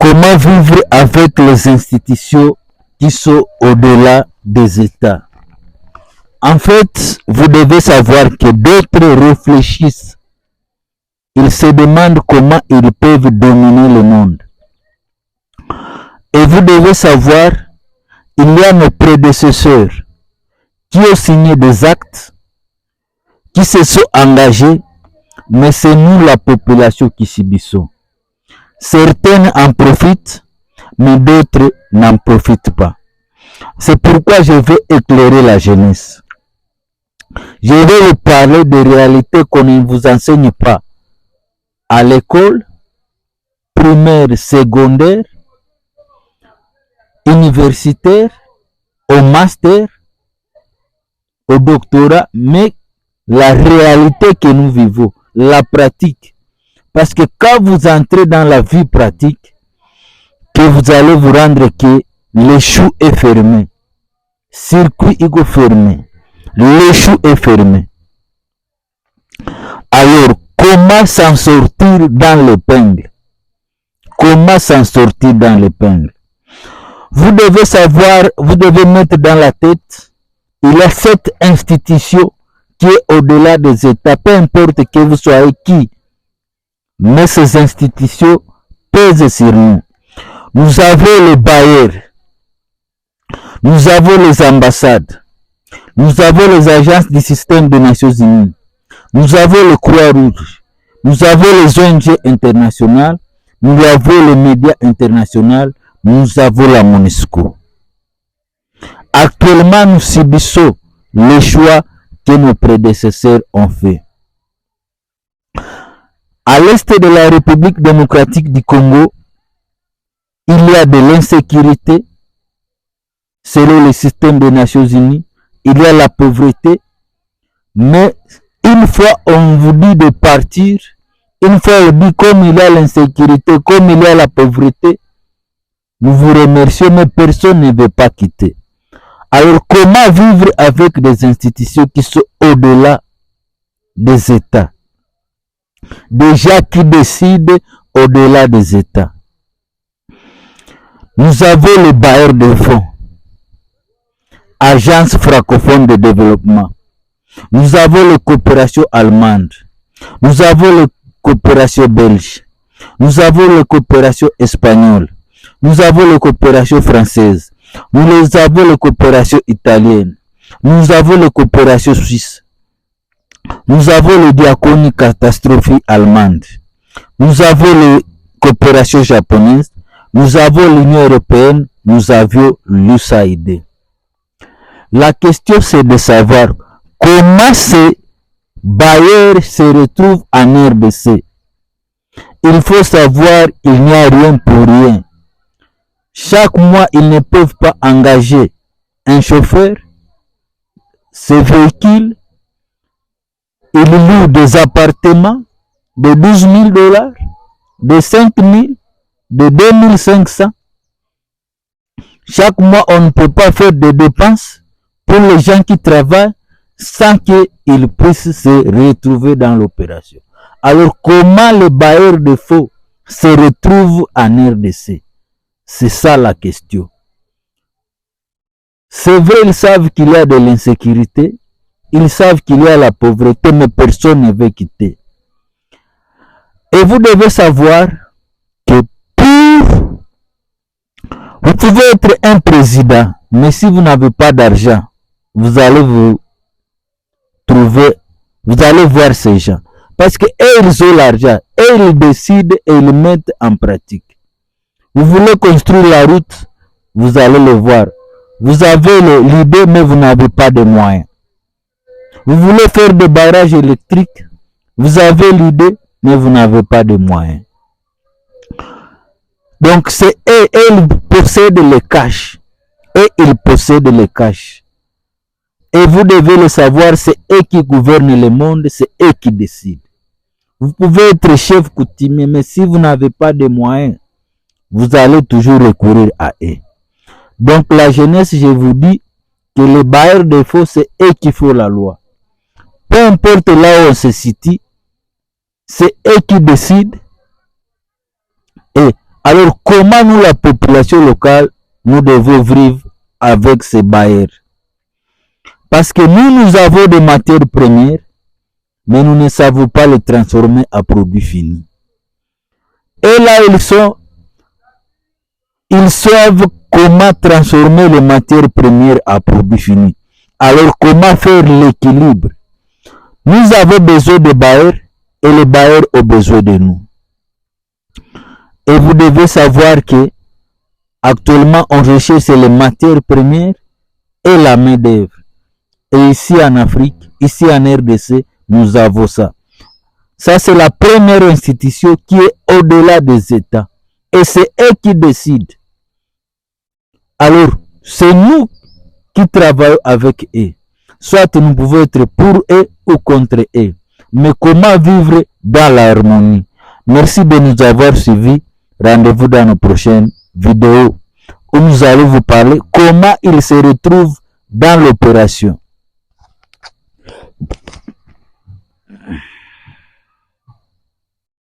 Comment vivre avec les institutions qui sont au-delà des États? En fait, vous devez savoir que d'autres réfléchissent. Ils se demandent comment ils peuvent dominer le monde. Et vous devez savoir, il y a nos prédécesseurs qui ont signé des actes, qui se sont engagés, mais c'est nous, la population, qui subissons. Certaines en profitent, mais d'autres n'en profitent pas. C'est pourquoi je vais éclairer la jeunesse. Je vais vous parler de réalités qu'on ne vous enseigne pas à l'école, primaire, secondaire, universitaire, au master, au doctorat, mais la réalité que nous vivons, la pratique. Parce que quand vous entrez dans la vie pratique, que vous allez vous rendre que le chou est fermé. Circuit est fermé. Le chou est fermé. Alors, comment s'en sortir dans l'épingle? Comment s'en sortir dans l'épingle? Vous devez savoir, vous devez mettre dans la tête, il y a cette institution qui est au-delà des États, peu importe que vous soyez qui. Mais ces institutions pèsent sur nous. Nous avons les bailleurs, nous avons les ambassades, nous avons les agences du système des Nations Unies, nous avons le Croix-Rouge, nous avons les ONG internationales, nous avons les médias internationaux, nous avons la MONUSCO. Actuellement, nous subissons les choix que nos prédécesseurs ont fait. À l'est de la République démocratique du Congo, il y a de l'insécurité selon le système des Nations Unies, il y a la pauvreté, mais une fois on vous dit de partir, une fois on dit comme il y a l'insécurité, comme il y a la pauvreté, nous vous remercions, mais personne ne veut pas quitter. Alors comment vivre avec des institutions qui sont au-delà des États? Déjà qui décident au-delà des États. Nous avons les bailleurs de fonds, Agence francophone de développement. Nous avons les coopérations allemandes. Nous avons les coopérations belges. Nous avons les coopérations espagnoles. Nous avons les coopérations françaises. Nous avons les coopérations italiennes. Nous avons les coopérations suisses. Nous avons les diaconie catastrophie allemande. Nous avons les coopérations japonaises. Nous avons l'Union européenne. Nous avions l'USAID. La question c'est de savoir comment ces bailleurs se retrouvent en RDC. Il faut savoir qu'il n'y a rien pour rien. Chaque mois, ils ne peuvent pas engager un chauffeur. Ces véhicules, ils louent des appartements de 12 000 $, de 5 000, de 2 500. Chaque mois, on ne peut pas faire de dépenses pour les gens qui travaillent sans qu'ils puissent se retrouver dans l'opération. Alors, comment les bailleurs de fonds se retrouvent en RDC? C'est ça la question. C'est vrai, ils savent qu'il y a de l'insécurité, ils savent qu'il y a la pauvreté, mais personne ne veut quitter. Et vous devez savoir que vous pouvez être un président, mais si vous n'avez pas d'argent, vous allez vous trouver, vous allez voir ces gens. Parce que ils ont l'argent, et ils décident et ils mettent en pratique. Vous voulez construire la route, vous allez le voir. Vous avez l'idée, mais vous n'avez pas de moyens. Vous voulez faire des barrages électriques, vous avez l'idée, mais vous n'avez pas de moyens. Donc c'est eux, ils possèdent les cash. Et ils possèdent les cash. Et vous devez le savoir, c'est eux qui gouvernent le monde, c'est eux qui décident. Vous pouvez être chef coutumier, mais si vous n'avez pas de moyens, vous allez toujours recourir à eux. Donc la jeunesse, je vous dis que les bailleurs de fonds, c'est eux qui font la loi. Peu importe là où on se situe, c'est eux qui décident. Et Alors comment nous, la population locale, nous devons vivre avec ces bailleurs? Parce que nous avons des matières premières, mais nous ne savons pas les transformer en produits finis. Et là, ils savent comment transformer les matières premières en produits finis. Alors, comment faire l'équilibre? Nous avons besoin de bailleurs et les bailleurs ont besoin de nous. Et vous devez savoir que actuellement, on recherche les matières premières et la main-d'œuvre. Et ici en Afrique, ici en RDC, nous avons ça. Ça, c'est la première institution qui est au-delà des États. Et c'est eux qui décident. Alors, c'est nous qui travaillons avec eux. Soit nous pouvons être pour eux ou contre eux. Mais comment vivre dans l'harmonie? Merci de nous avoir suivis. Rendez-vous dans nos prochaines vidéos où nous allons vous parler comment ils se retrouvent dans l'opération.